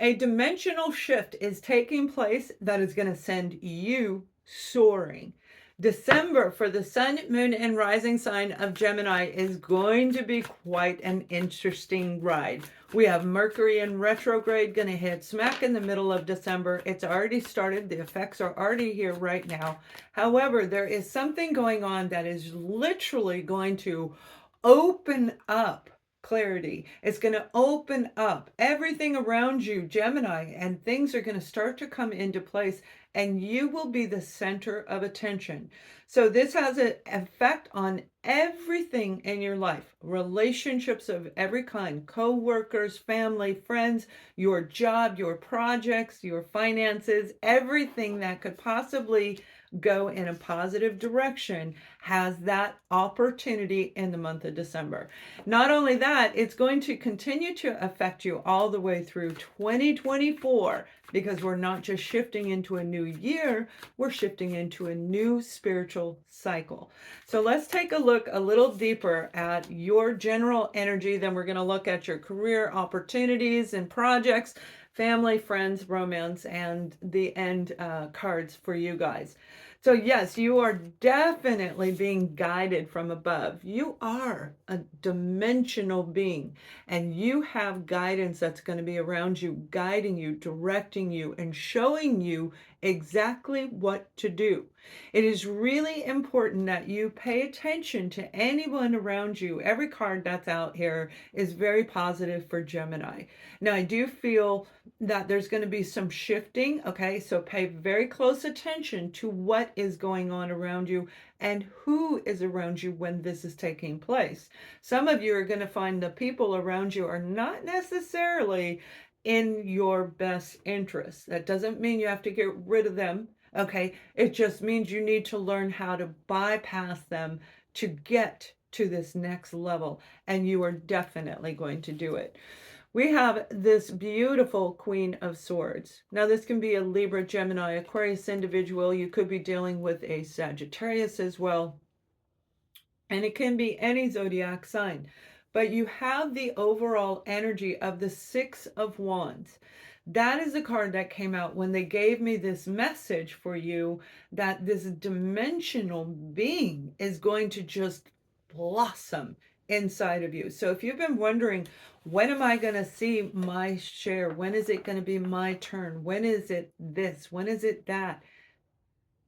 A dimensional shift is taking place that is going to send you soaring. December for the sun, moon, and rising sign of Gemini is going to be quite an interesting ride. We have Mercury in retrograde going to hit smack in the middle of December. It's already started. The effects are already here right now. However, there is something going on that is literally going to open up clarity. It's going to open up everything around you, Gemini, and things are going to start to come into place, and you will be the center of attention. So this has an effect on everything in your life, relationships of every kind, co-workers, family, friends, your job, your projects, your finances, everything that could possibly go in a positive direction has that opportunity in the month of December. Not only that, it's going to continue to affect you all the way through 2024, because we're not just shifting into a new year, we're shifting into a new spiritual cycle. So let's take a look a little deeper at your general energy. Then we're going to look at your career opportunities and projects, family, friends, romance, and the end cards for you guys. So yes, you are definitely being guided from above. You are a dimensional being, and you have guidance that's going to be around you, guiding you, directing you, and showing you exactly what to do. It is really important that you pay attention to anyone around you. Every card that's out here is very positive for Gemini. Now, I do feel that there's going to be some shifting. Okay, so pay very close attention to what is going on around you and who is around you when this is taking place. Some of you are going to find the people around you are not necessarily in your best interest. That doesn't mean you have to get rid of them. Okay, it just means you need to learn how to bypass them to get to this next level, and you are definitely going to do it. We have this beautiful Queen of Swords. Now, this can be a Libra, Gemini, Aquarius individual. You could be dealing with a Sagittarius as well. And it can be any zodiac sign. But you have the overall energy of the Six of Wands. That is the card that came out when they gave me this message for you, that this dimensional being is going to just blossom inside of you. So if you've been wondering, when am I going to see my share? When is it going to be my turn? When is it this? When is it that?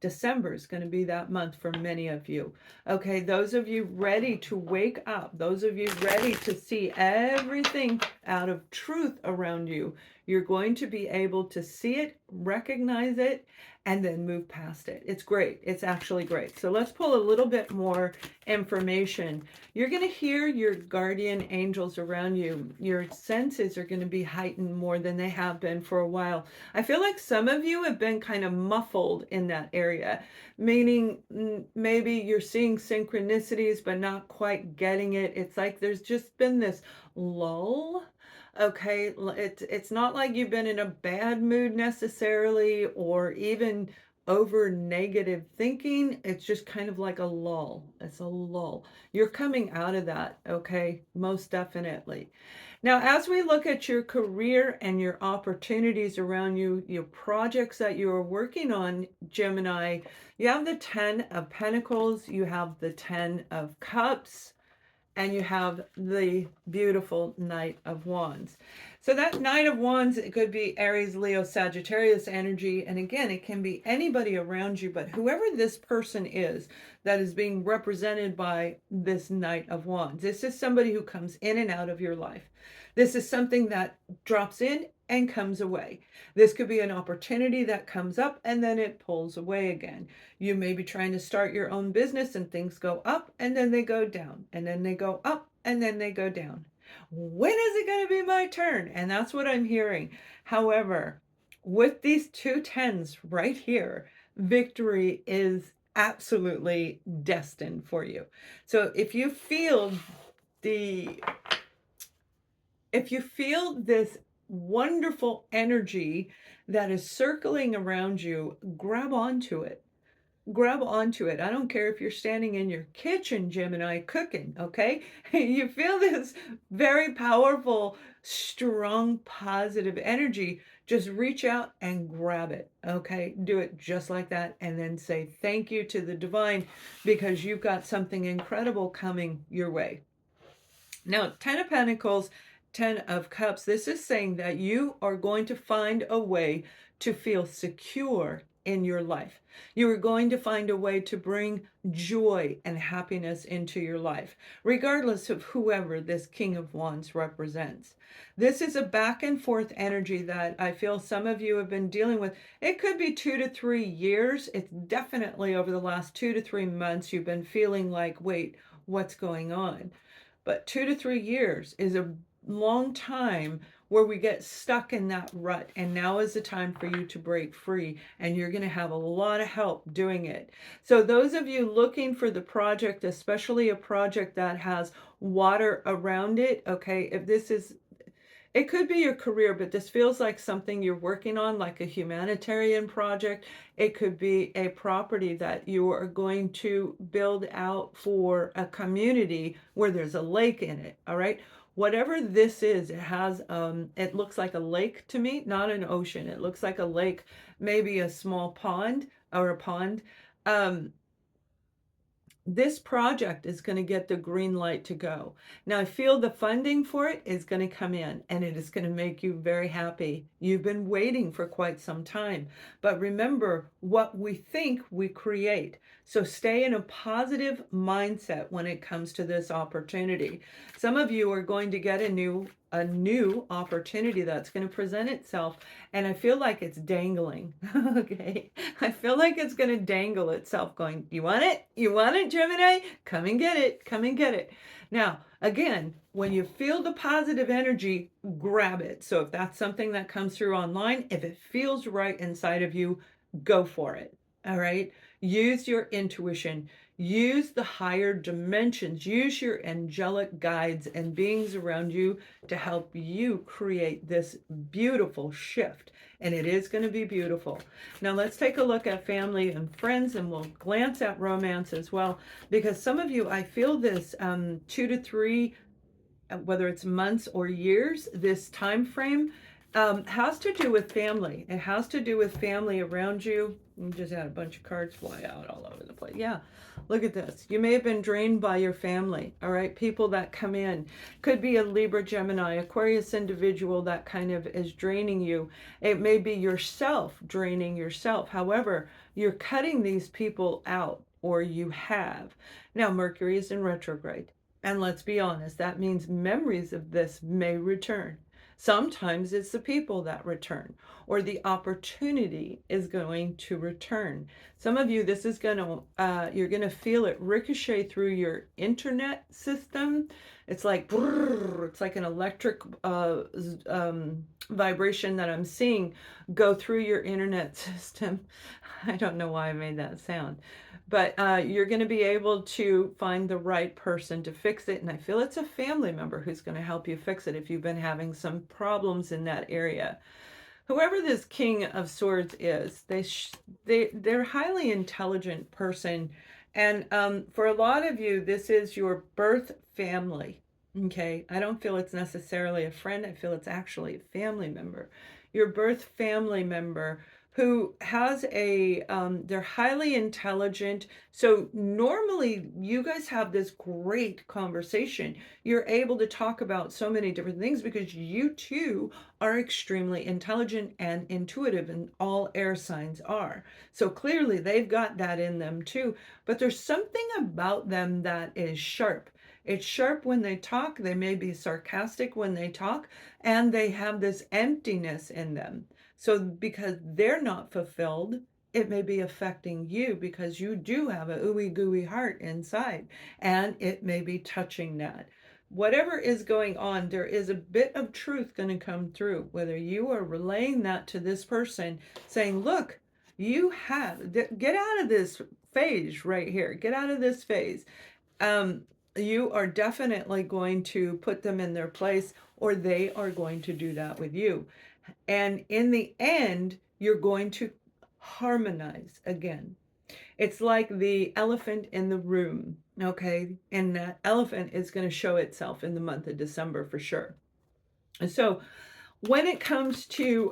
December is going to be that month for many of you. Okay, those of you ready to wake up, those of you ready to see everything out of truth around you, you're going to be able to see it, recognize it, and then move past it. It's great. It's actually great. So let's pull a little bit more information. You're going to hear your guardian angels around you. Your senses are going to be heightened more than they have been for a while. I feel like some of you have been kind of muffled in that area, meaning maybe you're seeing synchronicities but not quite getting it. It's like there's just been this lull. Okay, it's not like you've been in a bad mood necessarily, or even over negative thinking. It's just kind of like a lull. It's a lull. You're coming out of that, okay? Most definitely. Now, as we look at your career and your opportunities around you, your projects that you are working on, Gemini, you have the 10 of Pentacles, you have the 10 of Cups, and you have the beautiful Knight of Wands. So that Knight of Wands, it could be Aries, Leo, Sagittarius energy. And again, it can be anybody around you, but whoever this person is that is being represented by this Knight of Wands, this is somebody who comes in and out of your life. This is something that drops in and comes away. This could be an opportunity that comes up and then it pulls away again. You may be trying to start your own business and things go up and then they go down, and then they go up and then they go down. When is it going to be my turn? And that's what I'm hearing. However, with these two tens right here, victory is absolutely destined for you. So if you feel this wonderful energy that is circling around you, grab onto it. grab onto it. I don't care if you're standing in your kitchen, Gemini, cooking, okay? You feel this very powerful, strong, positive energy. Just reach out and grab it, okay? Do it just like that, and then say thank you to the divine, because you've got something incredible coming your way. Now, 10 of Pentacles, 10 of Cups, this is saying that you are going to find a way to feel secure in your life. You are going to find a way to bring joy and happiness into your life, regardless of whoever this King of Wands represents. This is a back and forth energy that I feel some of you have been dealing with. It could be 2 to 3 years. It's definitely over the last 2 to 3 months you've been feeling like, wait, what's going on? But 2 to 3 years is a long time where we get stuck in that rut. And now is the time for you to break free. And you're going to have a lot of help doing it. So those of you looking for the project, especially a project that has water around it, okay, if this is, it could be your career, but this feels like something you're working on, like a humanitarian project. It could be a property that you are going to build out for a community where there's a lake in it, all right? Whatever this is, it has, it looks like a lake to me, not an ocean. It looks like a lake, maybe a small pond or a pond. This project is going to get the green light to go. Now, I feel the funding for it is going to come in, and it is going to make you very happy. You've been waiting for quite some time. But remember, what we think, we create. So stay in a positive mindset when it comes to this opportunity. Some of you are going to get a new opportunity that's going to present itself, and I feel like it's dangling. Okay, I feel like it's going to dangle itself, going, you want it, Gemini? Come and get it, come and get it. Now again, when you feel the positive energy, grab it. So if that's something that comes through online, if it feels right inside of you, go for it. All right, use your intuition. Use the higher dimensions, use your angelic guides and beings around you to help you create this beautiful shift. And it is going to be beautiful. Now let's take a look at family and friends, and we'll glance at romance as well, because some of you, I feel this 2 to 3, whether it's months or years, this time frame has to do with family. It has to do with family around you. You just had a bunch of cards fly out all over the place. Yeah, look at this. You may have been drained by your family, all right? People that come in. Could be a Libra, Gemini, Aquarius individual that kind of is draining you. It may be yourself draining yourself. However, you're cutting these people out, or you have. Now, Mercury is in retrograde. And let's be honest, that means memories of this may return. Sometimes it's the people that return, or the opportunity is going to return. Some of you, this is going to, you're going to feel it ricochet through your internet system. It's like, brrr, it's like an electric vibration that I'm seeing go through your internet system. I don't know why I made that sound. But you're going to be able to find the right person to fix it. And I feel it's a family member who's going to help you fix it if you've been having some problems in that area. Whoever this King of Swords is, they're a highly intelligent person. And for a lot of you, this is your birth family. Okay, I don't feel it's necessarily a friend. I feel it's actually a family member. Your birth family member who has a, they're highly intelligent. So normally you guys have this great conversation. You're able to talk about so many different things because you too are extremely intelligent and intuitive, and all air signs are. So clearly they've got that in them too. But there's something about them that is sharp. It's sharp when they talk. They may be sarcastic when they talk, and they have this emptiness in them. So because they're not fulfilled, it may be affecting you because you do have a ooey gooey heart inside, and it may be touching that. Whatever is going on, there is a bit of truth going to come through, whether you are relaying that to this person, saying, look, you have, get out of this phase right here. Get out of this phase. You are definitely going to put them in their place, or they are going to do that with you. And in the end, you're going to harmonize again. It's like the elephant in the room, okay? And that elephant is going to show itself in the month of December for sure. And so when it comes to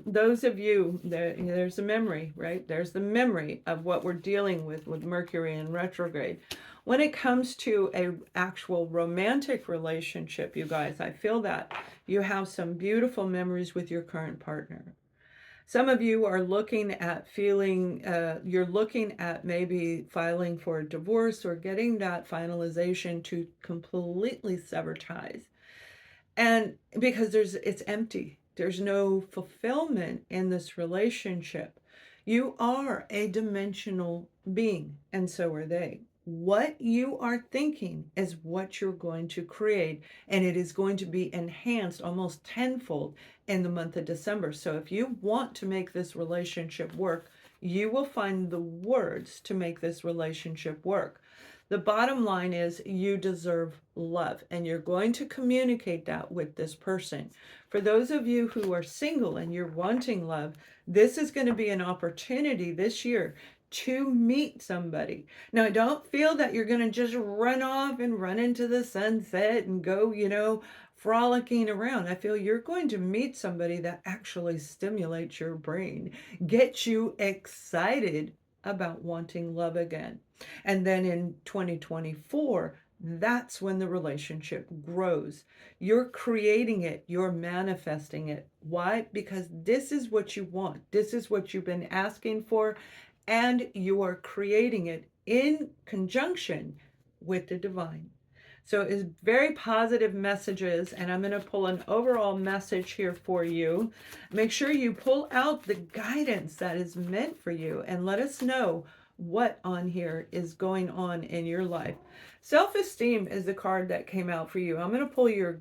those of you, there's a memory, right? There's the memory of what we're dealing with Mercury in retrograde. When it comes to a actual romantic relationship, you guys, I feel that you have some beautiful memories with your current partner. Some of you are looking at you're looking at maybe filing for a divorce or getting that finalization to completely sever ties. And because it's empty, there's no fulfillment in this relationship. You are a dimensional being, and so are they. What you are thinking is what you're going to create, and it is going to be enhanced almost tenfold in the month of December. So if you want to make this relationship work, you will find the words to make this relationship work. The bottom line is you deserve love, and you're going to communicate that with this person. For those of you who are single and you're wanting love, this is going to be an opportunity this year to meet somebody. Now, I don't feel that you're going to just run off and run into the sunset and go, frolicking around. I feel you're going to meet somebody that actually stimulates your brain, gets you excited about wanting love again. And then in 2024, that's when the relationship grows. You're creating it, you're manifesting it. Why? Because this is what you want. This is what you've been asking for, and you are creating it in conjunction with the divine. So it's very positive messages, and I'm going to pull an overall message here for you. Make sure you pull out the guidance that is meant for you and let us know what on here is going on in your life. Self-esteem is the card that came out for you. I'm going to pull your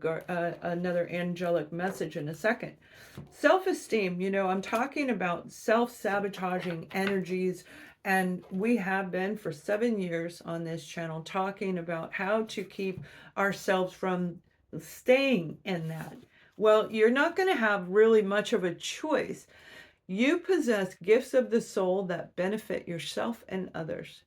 another angelic message in a second. Self-esteem, I'm talking about self-sabotaging energies, and we have been for 7 years on this channel talking about how to keep ourselves from staying in that. Well, you're not going to have really much of a choice. You possess gifts of the soul that benefit yourself and others.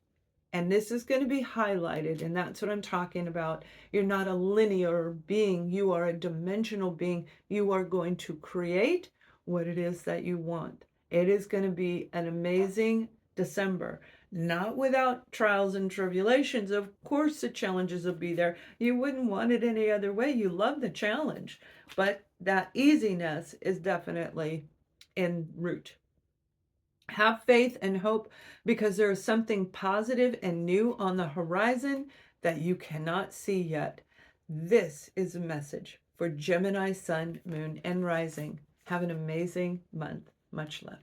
And this is going to be highlighted, and that's what I'm talking about. You're not a linear being. You are a dimensional being. You are going to create what it is that you want. It is going to be an amazing December. Not without trials and tribulations. Of course, the challenges will be there. You wouldn't want it any other way. You love the challenge. But that easiness is definitely en route. Have faith and hope, because there is something positive and new on the horizon that you cannot see yet. This is a message for Gemini, Sun, Moon, and Rising. Have an amazing month. Much love.